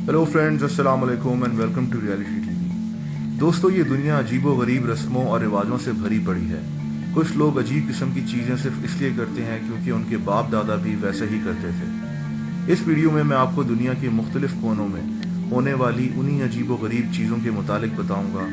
Hello friends, अस्सलाम वालेकुम and welcome to reality TV. दोस्तों, ये दुनिया अजीबो गरीब रस्मों और रिवाजों से भरी पड़ी है। कुछ लोग अजीब किस्म की चीज़ें सिर्फ इसलिए करते हैं क्योंकि उनके बाप दादा भी वैसे ही करते थे। इस वीडियो में मैं आपको दुनिया के मुख्तलिफ कोनों में होने वाली उन्हीं अजीबो गरीब चीज़ों के मुतालिक बताऊंगा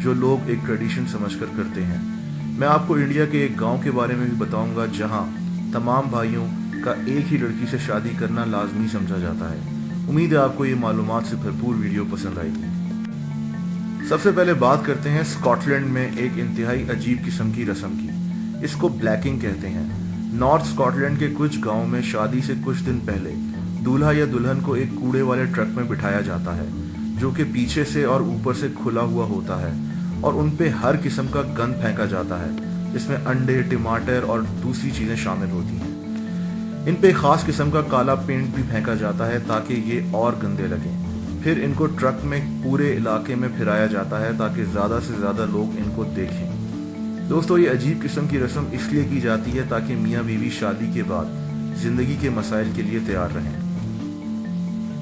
जो लोग एक ट्रेडिशन समझकर करते हैं। मैं आपको इंडिया के एक गाँव के बारे में भी बताऊँगा जहाँ तमाम भाइयों का एक ही लड़की से शादी करना लाजमी समझा जाता है। उम्मीद है आपको ये मालूमात से भरपूर वीडियो पसंद आएगी। सबसे पहले बात करते हैं स्कॉटलैंड में एक इंतहाई अजीब किस्म की रस्म की। इसको ब्लैकिंग कहते हैं। नॉर्थ स्कॉटलैंड के कुछ गांवों में शादी से कुछ दिन पहले दूल्हा या दुल्हन को एक कूड़े वाले ट्रक में बिठाया जाता है जो कि पीछे से और ऊपर से खुला हुआ होता है और उन पे हर किस्म का गंद फेंका जाता है जिसमें अंडे, टमाटर और दूसरी चीज़ें शामिल होती हैं। इन पे खास किस्म का काला पेंट भी फेंका जाता है ताकि ये और गंदे लगें। फिर इनको ट्रक में पूरे इलाके में फिराया जाता है ताकि ज़्यादा से ज़्यादा लोग इनको देखें। दोस्तों, ये अजीब किस्म की रस्म इसलिए की जाती है ताकि मियाँ बीवी शादी के बाद ज़िंदगी के मसाइल के लिए तैयार रहें।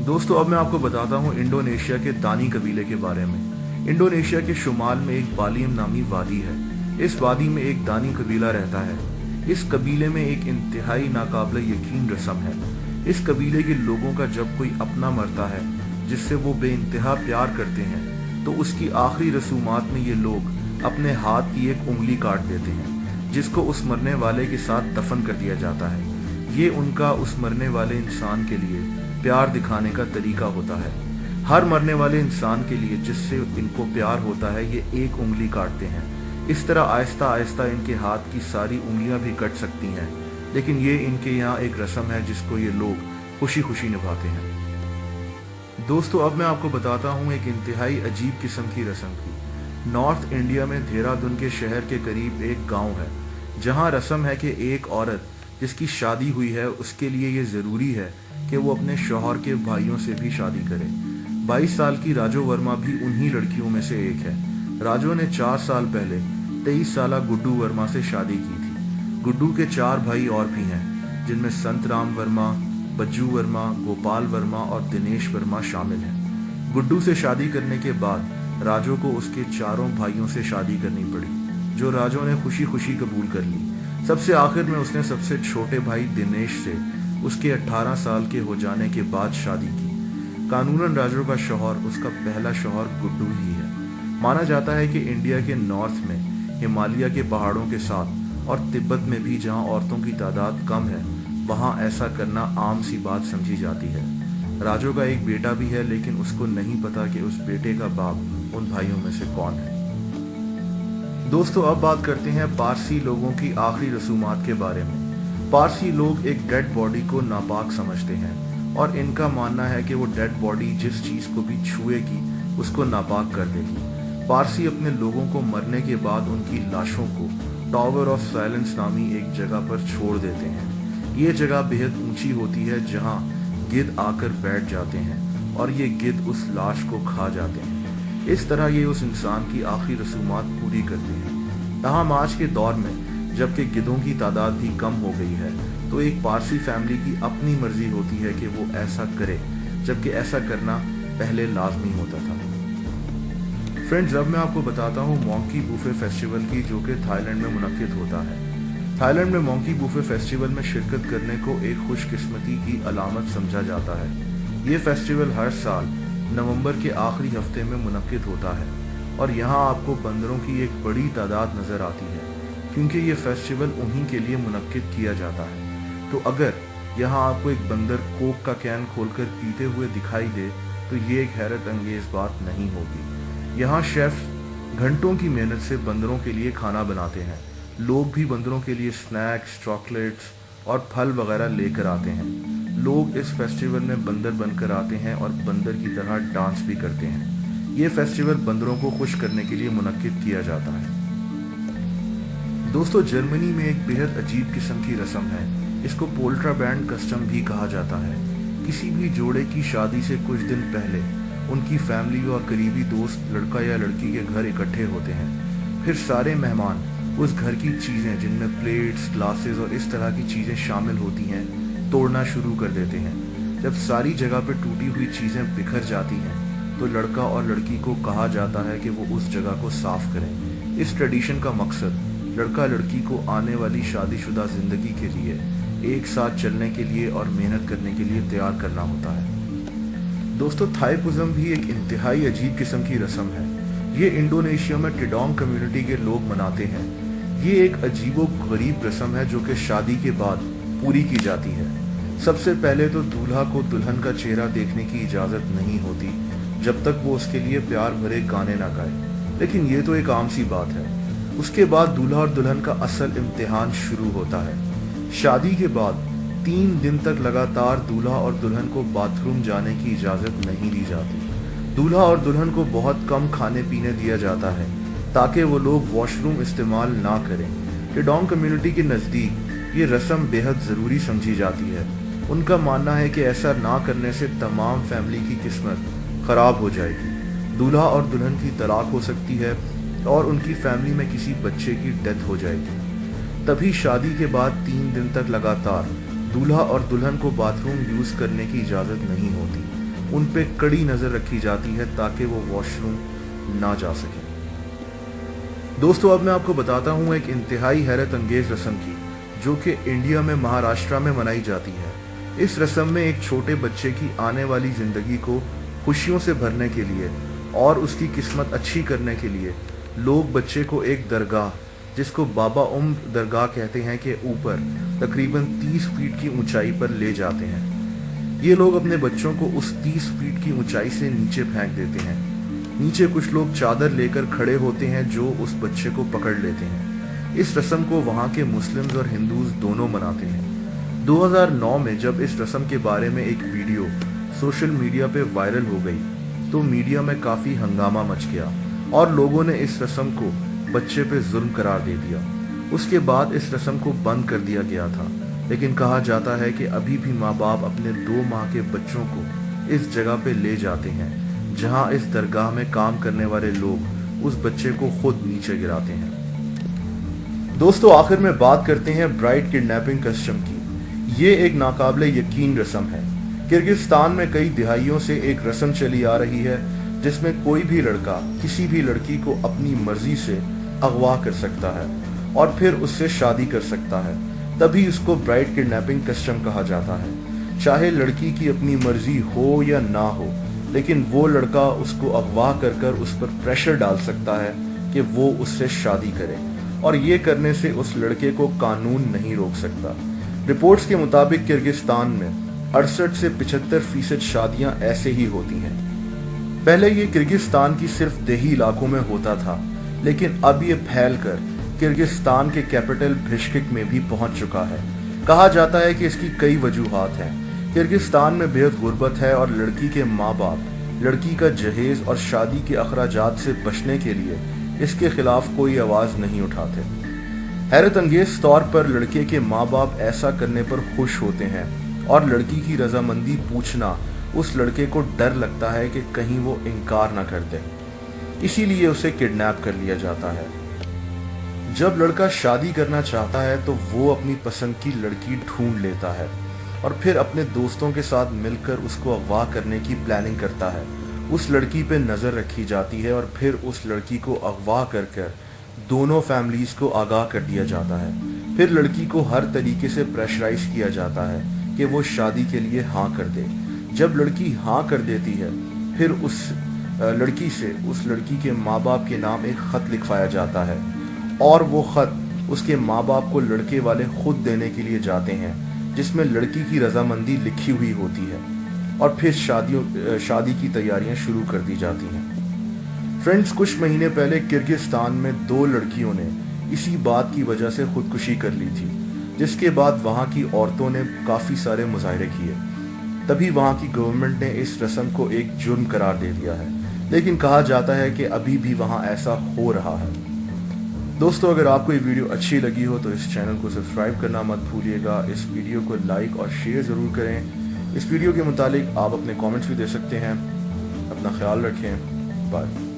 दोस्तों, अब मैं आपको बताता हूँ इंडोनेशिया के दानी कबीले के बारे में। इंडोनेशिया के शुमाल में एक बालियम नामी वादी है। इस वादी में एक दानी कबीला रहता है। इस कबीले में एक इंतहाई नाकाबिले यकीन रस्म है। इस कबीले के लोगों का जब कोई अपना मरता है जिससे वो बेइंतहा प्यार करते हैं तो उसकी आखिरी रसूमात में ये लोग अपने हाथ की एक उंगली काट देते हैं जिसको उस मरने वाले के साथ दफन कर दिया जाता है। ये उनका उस मरने वाले इंसान के लिए प्यार दिखाने का तरीका होता है। हर मरने वाले इंसान के लिए जिससे इनको प्यार होता है ये एक उंगली काटते हैं। इस तरह आहिस्ता आहिस्ता इनके हाथ की सारी उंगलियां भी कट सकती हैं, लेकिन ये इनके यहाँ एक रस्म है जिसको ये लोग खुशी खुशी निभाते हैं। दोस्तों, अब मैं आपको बताता हूँ एक इंतहाई अजीब किस्म की रस्म की। नॉर्थ इंडिया में देहरादून के शहर के करीब एक गांव है जहाँ रस्म है कि एक औरत जिसकी शादी हुई है उसके लिए ये ज़रूरी है कि वो अपने शौहर के भाइयों से भी शादी करे। 22 साल की राजो वर्मा भी उन्हीं लड़कियों में से एक है। राजो ने 4 साल पहले 23 साला गुड्डू वर्मा से शादी की थी। गुड्डू के 4 भाई और भी हैं जिनमें संत राम वर्मा, बज्जू वर्मा, गोपाल वर्मा और दिनेश वर्मा शामिल हैं। गुड्डू से शादी करने के बाद राजो को उसके 4 भाइयों से शादी करनी पड़ी जो राजो ने खुशी खुशी कबूल कर ली। सबसे आखिर में उसने सबसे छोटे भाई दिनेश से उसके 18 साल के हो जाने के बाद शादी की। कानूनन राजो का शौहर उसका पहला शौहर गुड्डू ही है। माना जाता है कि इंडिया के नॉर्थ में हिमालय के पहाड़ों के साथ और तिब्बत में भी जहां औरतों की तादाद कम है वहां ऐसा करना आम सी बात समझी जाती है। राजो का एक बेटा भी है लेकिन उसको नहीं पता कि उस बेटे का बाप उन भाइयों में से कौन है। दोस्तों, अब बात करते हैं पारसी लोगों की आखिरी रसूमात के बारे में। पारसी लोग एक डेड बॉडी को नापाक समझते हैं और इनका मानना है कि वो डेड बॉडी जिस चीज़ को भी छुएगी उसको नापाक कर देगी। पारसी अपने लोगों को मरने के बाद उनकी लाशों को टावर ऑफ साइलेंस नामी एक जगह पर छोड़ देते हैं। ये जगह बेहद ऊंची होती है जहां गिद्ध आकर बैठ जाते हैं और ये गिद्ध उस लाश को खा जाते हैं। इस तरह ये उस इंसान की आखिरी रसूमात पूरी करते हैं। ताहम आज के दौर में जबकि गिद्धों की तादाद भी कम हो गई है तो एक पारसी फैमिली की अपनी मर्जी होती है कि वो ऐसा करे, जबकि ऐसा करना पहले लाजमी होता था। फ्रेंड्स, अब मैं आपको बताता हूँ मोंकी बूफे फेस्टिवल की जो कि थाईलैंड में मुनक्किद होता है। थाईलैंड में मोंकी बूफे फेस्टिवल में शिरकत करने को एक खुशकिस्मती की अलामत समझा जाता है। ये फेस्टिवल हर साल नवंबर के आखिरी हफ्ते में मुनक्किद होता है और यहाँ आपको बंदरों की एक बड़ी तादाद नज़र आती है क्योंकि ये फेस्टिवल उन्हीं के लिए मुनक्किद किया जाता है। तो अगर यहाँ आपको एक बंदर कोक का कैन खोलकर पीते हुए दिखाई दे तो ये एक हैरत अंगेज बात नहीं होगी। यहाँ शेफ घंटों की मेहनत से बंदरों के लिए खाना बनाते हैं। लोग भी बंदरों के लिए स्नैक्स, चॉकलेट्स और फल वगैरह लेकर आते हैं। लोग इस फेस्टिवल में बंदर बनकर आते हैं और बंदर की तरह डांस भी करते हैं। ये फेस्टिवल बंदरों को खुश करने के लिए मुनक्किद किया जाता है। दोस्तों, जर्मनी में एक बेहद अजीब किस्म की रस्म है। इसको पोल्ट्रा बैंड कस्टम भी कहा जाता है। किसी भी जोड़े की शादी से कुछ दिन पहले उनकी फैमिली और करीबी दोस्त लड़का या लड़की के घर इकट्ठे होते हैं। फिर सारे मेहमान उस घर की चीज़ें जिनमें प्लेट्स, ग्लासेस और इस तरह की चीज़ें शामिल होती हैं तोड़ना शुरू कर देते हैं। जब सारी जगह पे टूटी हुई चीज़ें बिखर जाती हैं तो लड़का और लड़की को कहा जाता है कि वो उस जगह को साफ करें। इस ट्रेडिशन का मकसद लड़का लड़की को आने वाली शादीशुदा ज़िंदगी के लिए एक साथ चलने के लिए और मेहनत करने के लिए तैयार करना होता है। दोस्तों, थाईपुज़म भी एक इंतहाई अजीब किस्म की रस्म है। ये इंडोनेशिया में टिडोंग कम्युनिटी के लोग मनाते हैं। ये एक अजीबो गरीब रस्म है जो कि शादी के बाद पूरी की जाती है। सबसे पहले तो दूल्हा को दुल्हन का चेहरा देखने की इजाज़त नहीं होती जब तक वो उसके लिए प्यार भरे गाने ना गाए, लेकिन ये तो एक आम सी बात है। उसके बाद दूल्हा और दुल्हन का असल इम्तिहान शुरू होता है। शादी के बाद 3 दिन तक लगातार दूल्हा और दुल्हन को बाथरूम जाने की इजाज़त नहीं दी जाती। दूल्हा और दुल्हन को बहुत कम खाने पीने दिया जाता है ताकि वो लोग वॉशरूम इस्तेमाल ना करें। टिडोंग कम्युनिटी के नज़दीक ये रस्म बेहद ज़रूरी समझी जाती है। उनका मानना है कि ऐसा ना करने से तमाम फैमिली की किस्मत ख़राब हो जाएगी। दूल्हा और दुल्हन की तलाक हो सकती है और उनकी फैमिली में किसी बच्चे की डेथ हो जाएगी। तभी शादी के बाद 3 दिन तक लगातार दूल्हा और दुल्हन को बाथरूम यूज़ करने की इजाज़त नहीं होती। उन पे कड़ी नज़र रखी जाती है ताकि वो वॉशरूम ना जा सकें। दोस्तों, अब मैं आपको बताता हूँ एक इंतहाई हैरत अंगेज रस्म की जो कि इंडिया में महाराष्ट्र में मनाई जाती है। इस रस्म में एक छोटे बच्चे की आने वाली ज़िंदगी को खुशियों से भरने के लिए और उसकी किस्मत अच्छी करने के लिए लोग बच्चे को एक दरगाह, जिसको बाबा उम्र दरगाह कहते हैं, के ऊपर तकरीबन 30 फीट की ऊंचाई पर ले जाते हैं। ये लोग अपने बच्चों को उस 30 फीट की ऊंचाई से नीचे फेंक देते हैं। नीचे कुछ लोग चादर लेकर खड़े होते हैं जो उस बच्चे को पकड़ लेते हैं। इस रस्म को वहाँ के मुस्लिम्स और हिंदूज दोनों मनाते हैं। 2009 में जब इस रस्म के बारे में एक वीडियो सोशल मीडिया पे वायरल हो गई तो मीडिया में काफ़ी हंगामा मच गया और लोगों ने इस रस्म को बच्चे पे जुल्म करार दे दिया। उसके बाद इस रस्म को बंद कर दिया गया था, लेकिन कहा जाता है कि अभी भी माँ बाप अपने 2 माह के बच्चों को इस जगह पे ले जाते हैं जहां इस दरगाह में काम करने वाले लोग उस बच्चे को खुद नीचे गिराते हैं। दोस्तों, आखिर में बात करते हैं ब्राइड किडनैपिंग कस्टम की। ये एक नाकाबिले यकीन रस्म है। किर्गिस्तान में कई दिहाइयों से एक रस्म चली आ रही है जिसमें कोई भी लड़का किसी भी लड़की को अपनी मर्जी से अगवा कर सकता है और फिर उससे शादी कर सकता है। तभी उसको ब्राइड किडनैपिंग कस्टम कहा जाता है। चाहे लड़की की अपनी मर्जी हो या ना हो, लेकिन वो लड़का उसको अगवा कर कर उस पर प्रेशर डाल सकता है कि वो उससे शादी करे, और ये करने से उस लड़के को कानून नहीं रोक सकता। रिपोर्ट्स के मुताबिक किर्गिस्तान में 68 से 75% शादियां ऐसे ही होती हैं। पहले ये किर्गिस्तान की सिर्फ देही इलाकों में होता था, लेकिन अब ये फैल कर किर्गिस्तान के कैपिटल बिश्केक में भी पहुंच चुका है। कहा जाता है कि इसकी कई वजूहात हैं। किर्गिस्तान में बेहद गुर्बत है और लड़की के माँ बाप लड़की का जहेज और शादी के अखराजात से बचने के लिए इसके खिलाफ कोई आवाज़ नहीं उठाते। हैरत अंगेज तौर पर लड़के के माँ बाप ऐसा करने पर खुश होते हैं और लड़की की रजामंदी पूछना उस लड़के को डर लगता है कि कहीं वो इनकार ना कर दे, इसीलिए उसे किडनैप कर लिया जाता है। जब लड़का शादी करना चाहता है तो वो अपनी पसंद की लड़की ढूंढ लेता है और फिर अपने दोस्तों के साथ मिलकर उसको अगवा करने की प्लानिंग करता है। उस लड़की पे नज़र रखी जाती है और फिर उस लड़की को अगवा कर कर दोनों फैमिलीज़ को आगाह कर दिया जाता है। फिर लड़की को हर तरीके से प्रेशराइज किया जाता है कि वो शादी के लिए हाँ कर दे। जब लड़की हाँ कर देती है, फिर उस लड़की से उस लड़की के माँ बाप के नाम एक ख़त लिखवाया जाता है और वो ख़त उसके माँ बाप को लड़के वाले खुद देने के लिए जाते हैं, जिसमें लड़की की रजामंदी लिखी हुई होती है और फिर शादी की तैयारियां शुरू कर दी जाती हैं। फ्रेंड्स, कुछ महीने पहले किर्गिस्तान में 2 लड़कियों ने इसी बात की वजह से खुदकुशी कर ली थी, जिसके बाद वहाँ की औरतों ने काफ़ी सारे मुजाहरे किए। तभी वहाँ की गवर्नमेंट ने इस रस्म को एक जुर्म करार दे दिया है, लेकिन कहा जाता है कि अभी भी वहाँ ऐसा हो रहा है। दोस्तों, अगर आपको ये वीडियो अच्छी लगी हो तो इस चैनल को सब्सक्राइब करना मत भूलिएगा। इस वीडियो को लाइक और शेयर ज़रूर करें। इस वीडियो के मुतालिक आप अपने कमेंट्स भी दे सकते हैं। अपना ख्याल रखें। बाय।